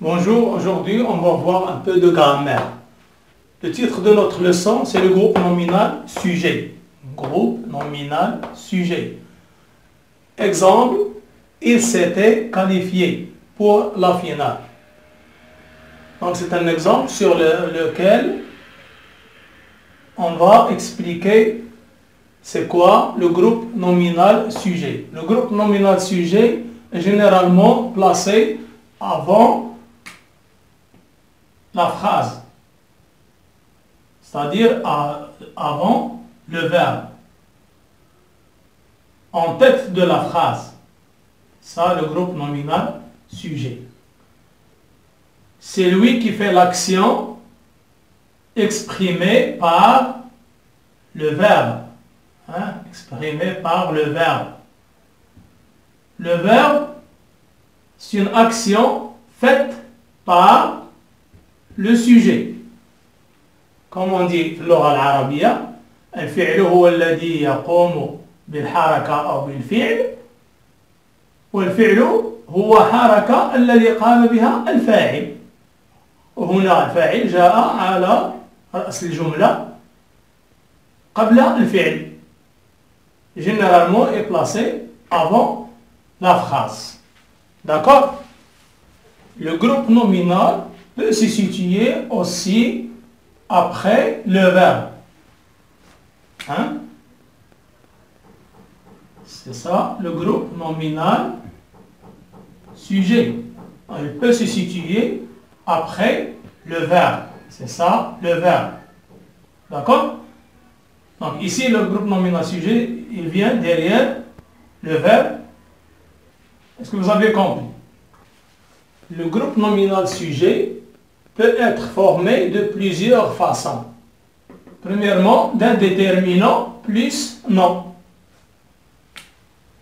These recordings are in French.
Bonjour, aujourd'hui on va voir un peu de grammaire. Le titre de notre leçon c'est le groupe nominal sujet. Groupe nominal sujet. Exemple, il s'était qualifié pour la finale. Donc c'est un exemple sur lequel on va expliquer c'est quoi le groupe nominal sujet. Le groupe nominal sujet est généralement placé avant la phrase, c'est-à-dire avant le verbe, en tête de la phrase. Ça, le groupe nominal sujet. C'est lui qui fait l'action exprimée par le verbe. Exprimée par le verbe. Le verbe, c'est une action faite par le sujet. Comme on dit في اللغة العربية الفعل هو الذي يقوم بالحركة أو بالفعل والفعل هو حركة الذي قام بها الفاعل. وهنا الفاعل جاء على رأس الجملة قبل الفعل. Généralement est placé avant la phrase. D'accord? Le groupe nominal peut se situer aussi après le verbe. C'est ça, le groupe nominal sujet. Il peut se situer après le verbe. C'est ça, le verbe. D'accord? Donc ici, le groupe nominal sujet, il vient derrière le verbe. Est-ce que vous avez compris? Le groupe nominal sujet peut être formé de plusieurs façons. Premièrement, d'un déterminant plus non.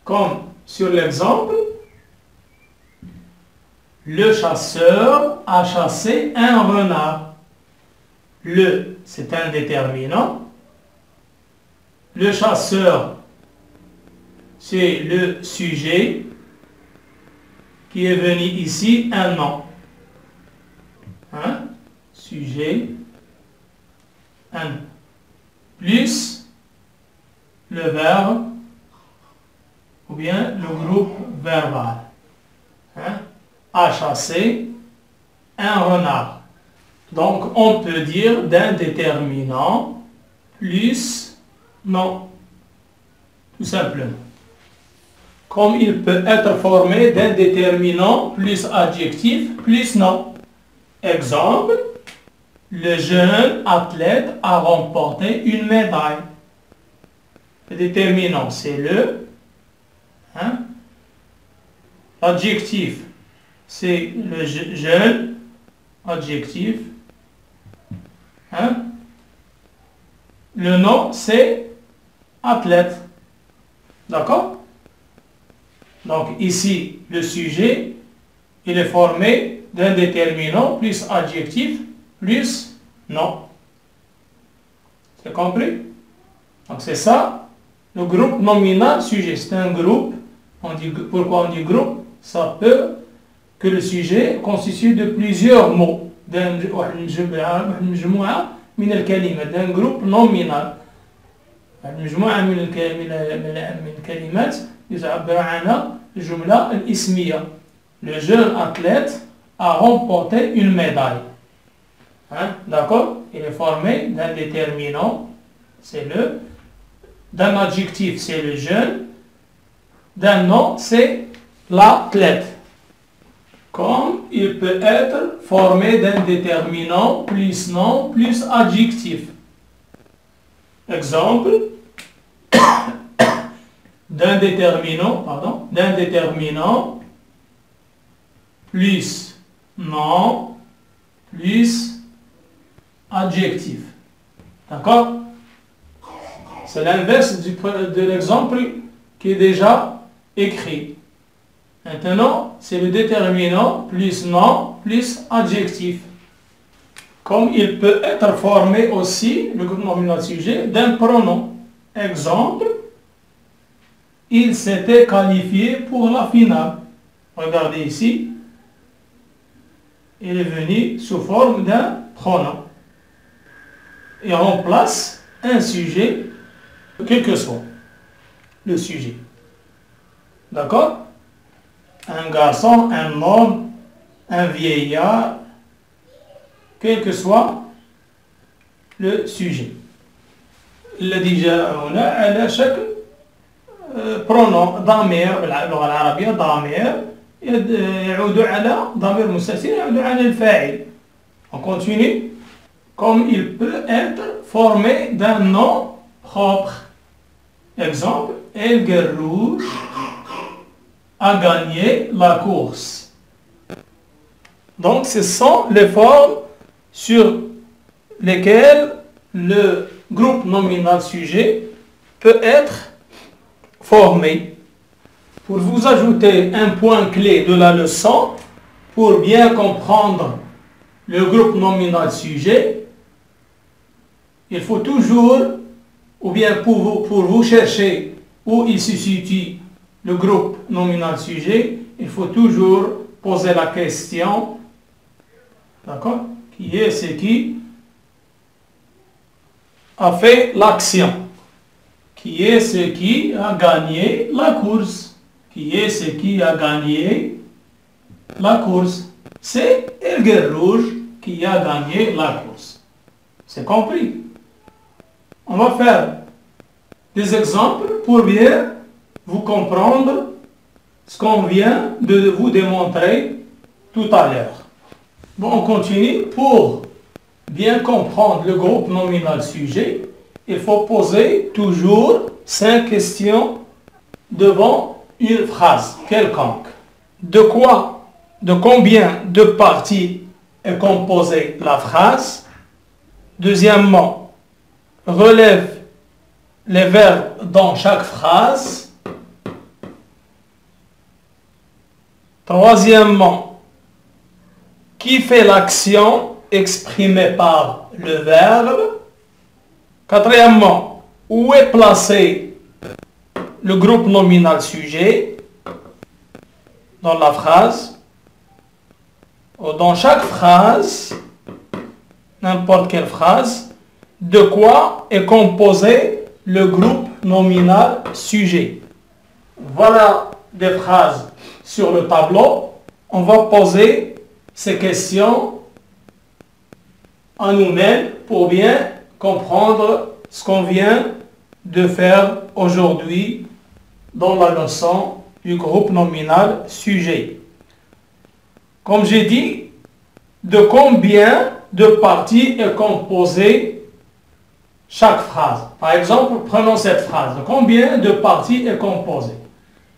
Comme sur l'exemple, le chasseur a chassé un renard. Le, c'est un déterminant. Le chasseur, c'est le sujet qui est venu ici, un nom. Sujet, un, plus le verbe ou bien le groupe verbal. A chassé un renard. Donc on peut dire d'un déterminant plus non, tout simplement. Comme il peut être formé d'un déterminant plus adjectif plus non. Exemple, le jeune athlète a remporté une médaille. Le déterminant, c'est le. Adjectif, c'est le jeune. Adjectif. Le nom, c'est athlète. D'accord? Donc ici, le sujet, il est formé d'un déterminant plus adjectif plus non. C'est compris? Donc c'est ça, le groupe nominal sujet. C'est un groupe. Pourquoi on dit groupe? Ça peut que le sujet constitue de plusieurs mots. D'un groupe nominal. المجموعة من الكلمات يعبر عنها الجملة الاسمية. Le jeune athlète a remporté une médaille. D'accord? Il est formé d'un déterminant, c'est le, d'un adjectif, c'est le jeune, d'un nom, c'est l'athlète. Comme il peut être formé d'un déterminant plus nom plus adjectif. Exemple, d'un déterminant plus nom plus adjectif. D'accord? C'est l'inverse de l'exemple qui est déjà écrit. Maintenant, c'est le déterminant plus nom plus adjectif. Comme il peut être formé aussi, le groupe nominal sujet, d'un pronom. Exemple, il s'était qualifié pour la finale. Regardez ici. il est venu sous forme d'un pronom et remplace un sujet, quel que soit le sujet. D'accord? Un garçon, un homme, un vieillard, quel que soit le sujet. الذي جاء هنا على شكل pronom ضمير باللغة العربية ضمير يعود على ضمير مستتر يعود على الفاعل. On continue. Comme il peut être formé d'un nom propre. Exemple, El Guerrouj a gagné la course. Donc, ce sont les formes sur lesquelles le groupe nominal sujet peut être formé. Pour vous ajouter un point clé de la leçon, pour bien comprendre le groupe nominal sujet, il faut toujours, ou bien pour vous chercher où il se situe le groupe nominal sujet, il faut toujours poser la question, d'accord, qui est ce qui a fait l'action, qui est ce qui a gagné la course, qui est ce qui a gagné la course. C'est El Guerrouj qui a gagné la course. C'est compris? On va faire des exemples pour bien vous comprendre ce qu'on vient de vous démontrer tout à l'heure. Bon, on continue. Pour bien comprendre le groupe nominal sujet, il faut poser toujours 5 questions devant une phrase quelconque. De combien de parties est composée la phrase? Deuxièmement, relève les verbes dans chaque phrase. Troisièmement, qui fait l'action exprimée par le verbe? Quatrièmement, où est placé le groupe nominal sujet dans la phrase? Dans chaque phrase, n'importe quelle phrase, de quoi est composé le groupe nominal sujet? Voilà des phrases sur le tableau. On va poser ces questions à nous-mêmes pour bien comprendre ce qu'on vient de faire aujourd'hui dans la leçon du groupe nominal sujet. Comme j'ai dit, de combien de parties est composée chaque phrase? Par exemple, prenons cette phrase. De combien de parties est composée?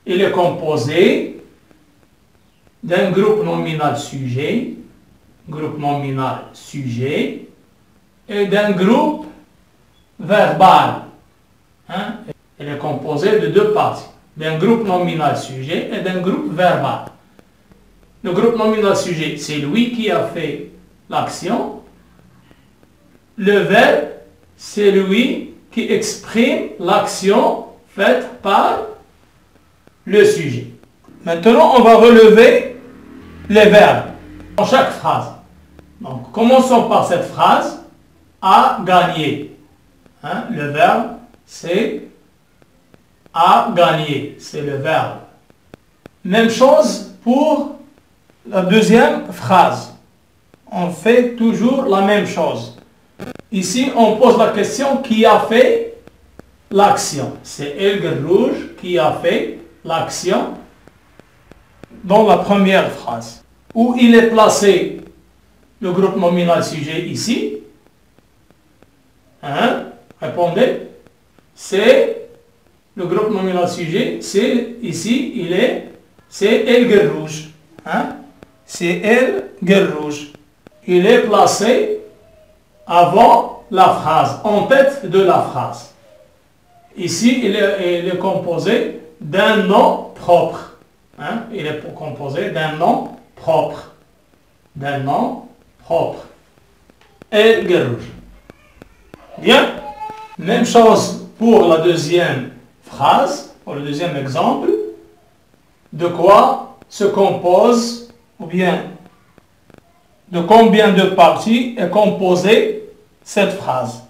Il est composé d'un groupe nominal sujet, et d'un groupe verbal. Il est composé de 2 parties, d'un groupe nominal sujet et d'un groupe verbal. Le groupe nominal sujet, c'est lui qui a fait l'action. Le verbe, c'est lui qui exprime l'action faite par le sujet. Maintenant, on va relever les verbes dans chaque phrase. Donc, commençons par cette phrase. A gagné. Le verbe, c'est a gagné. C'est le verbe. Même chose pour la deuxième phrase. On fait toujours la même chose. Ici, on pose la question qui a fait l'action. C'est El Guerrouj qui a fait l'action dans la première phrase. Où il est placé le groupe nominal sujet ici? Répondez. C'est le groupe nominal sujet. C'est ici, c'est El Guerrouj. C'est El Guerrouj. Il est placé avant la phrase, en tête de la phrase. Ici, il est composé d'un nom propre. Il est composé d'un nom propre. El Guerrouj. Bien. Même chose pour la deuxième phrase, pour le deuxième exemple. De quoi se compose, ou bien de combien de parties est composée cette phrase?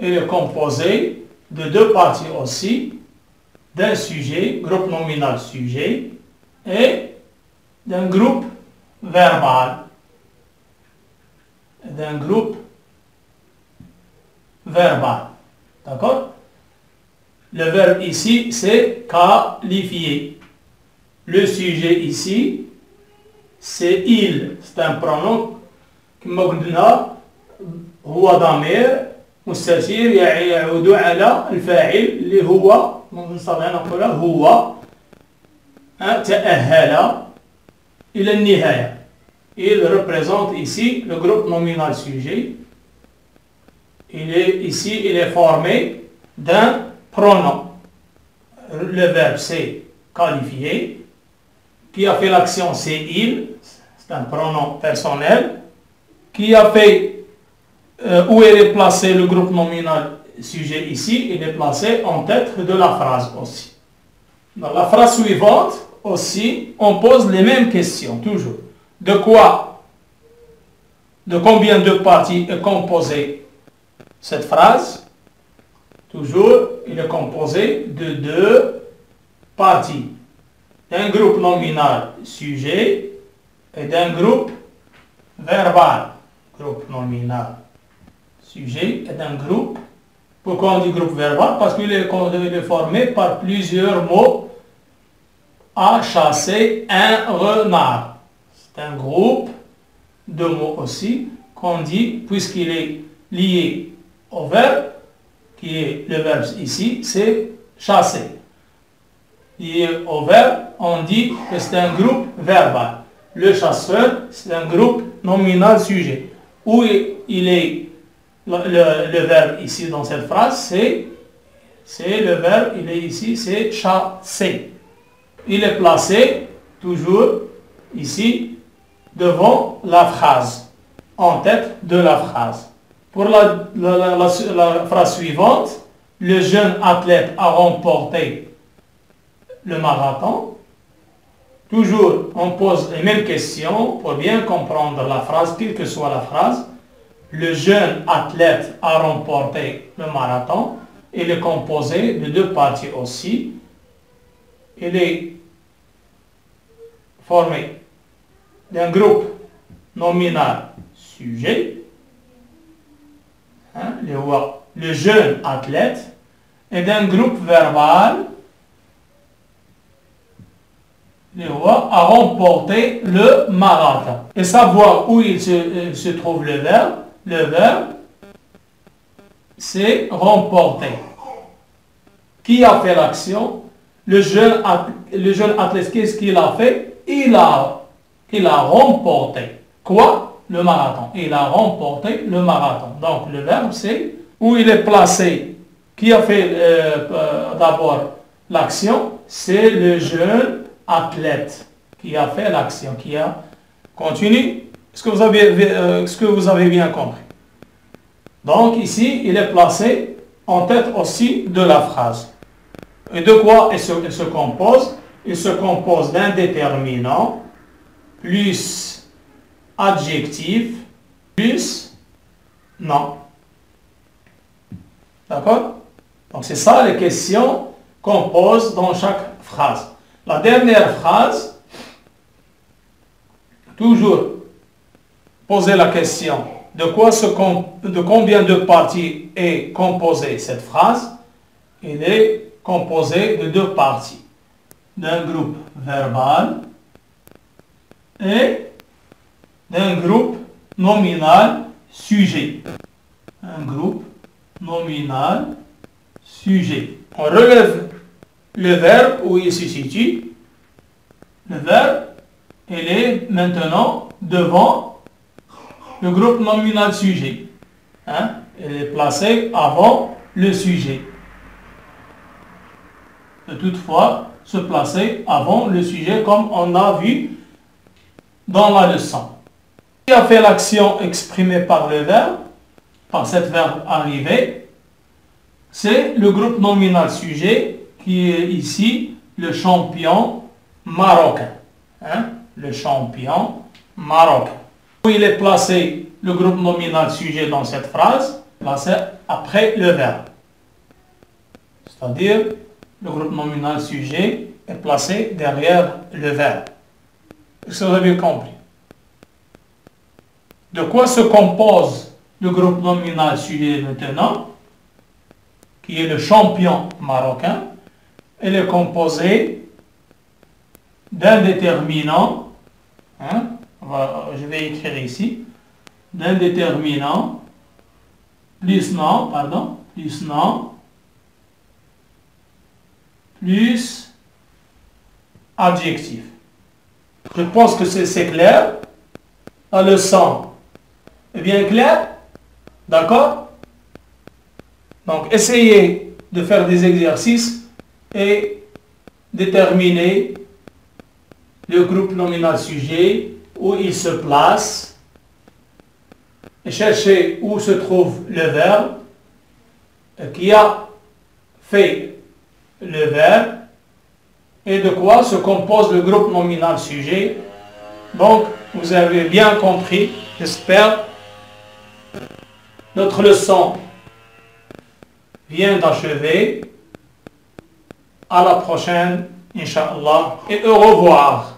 Elle est composée de deux parties aussi, d'un sujet, groupe nominal sujet, et d'un groupe verbal. D'un groupe verbal. D'accord? Le verbe ici, c'est qualifier. Le sujet ici, c'est il. C'est un pronom كما قلنا هو ضمير مستتر يعود على الفاعل اللي هو نستطيع نقول هو تأهل إلى النهاية. Il représente ici le groupe nominal sujet. Il est formé d'un pronom. Le verbe c'est qualifié. Qui a fait l'action c'est il. C'est un pronom personnel. Qui a fait où est placé le groupe nominal sujet ici? Il est placé en tête de la phrase aussi. Dans la phrase suivante aussi, on pose les mêmes questions, toujours. De combien de parties est composée cette phrase? Toujours, il est composé de deux parties. D'un groupe nominal sujet et d'un groupe verbal. Groupe nominal sujet et d'un groupe. Pourquoi on dit groupe verbal? Parce qu'il est formé par plusieurs mots. A chassé un renard. C'est un groupe de mots aussi qu'on dit, puisqu'il est lié au verbe, qui est le verbe ici, c'est chasser. Lié au verbe, on dit que c'est un groupe verbal. Le chasseur, c'est un groupe nominal sujet. Où il est le verbe ici dans cette phrase, c'est le verbe, il est ici, c'est chasser. Il est placé toujours ici devant la phrase, en tête de la phrase. Pour la phrase suivante, le jeune athlète a remporté le marathon. Toujours, on pose les mêmes questions pour bien comprendre la phrase, quelle que soit la phrase. Le jeune athlète a remporté le marathon. Il est composé de deux parties aussi. Il est formé d'un groupe nominal sujet, le jeune athlète, et d'un groupe verbal, a remporté le marathon. Et savoir où il se trouve le verbe, c'est remporter. Qui a fait l'action? Le jeune athlète, qu'est-ce qu'il a fait? Il a remporté. Quoi? Le marathon. Il a remporté le marathon. Donc le verbe c'est où il est placé. Qui a fait d'abord l'action? C'est le jeune athlète qui a fait l'action, qui a continué. Est-ce que vous avez bien compris? Donc ici, il est placé en tête aussi de la phrase. Et de quoi il se compose? Il se compose d'un déterminant plus adjectif plus nom. D'accord? Donc c'est ça les questions qu'on pose dans chaque phrase. La dernière phrase, toujours poser la question de combien de parties est composée cette phrase. Il est composé de deux parties. D'un groupe verbal et d'un groupe nominal sujet. Un groupe nominal sujet. On relève le verbe où il se situe. Le verbe, il est maintenant devant le groupe nominal sujet. Il est placé avant le sujet. De toutefois, se placer avant le sujet comme on a vu dans la leçon. Qui a fait l'action exprimée par le verbe, par cette verbe arrivé? C'est le groupe nominal sujet qui est ici le champion marocain. Le champion Maroc. Où il est placé le groupe nominal sujet dans cette phrase? Placé après le verbe. C'est-à-dire, le groupe nominal sujet est placé derrière le verbe. Est-ce que vous avez compris? De quoi se compose le groupe nominal sujet maintenant, qui est le champion marocain? Il est composé d'un déterminant, je vais écrire ici, d'un déterminant, plus nom, plus adjectif. Je pense que c'est clair. La leçon est bien claire. D'accord? Donc, essayez de faire des exercices et déterminer le groupe nominal sujet, où il se place, et cherchez où se trouve le verbe qui a fait le verbe et de quoi se compose le groupe nominal sujet. Donc, vous avez bien compris, j'espère. Notre leçon vient d'achever. À la prochaine, Inch'Allah, et au revoir.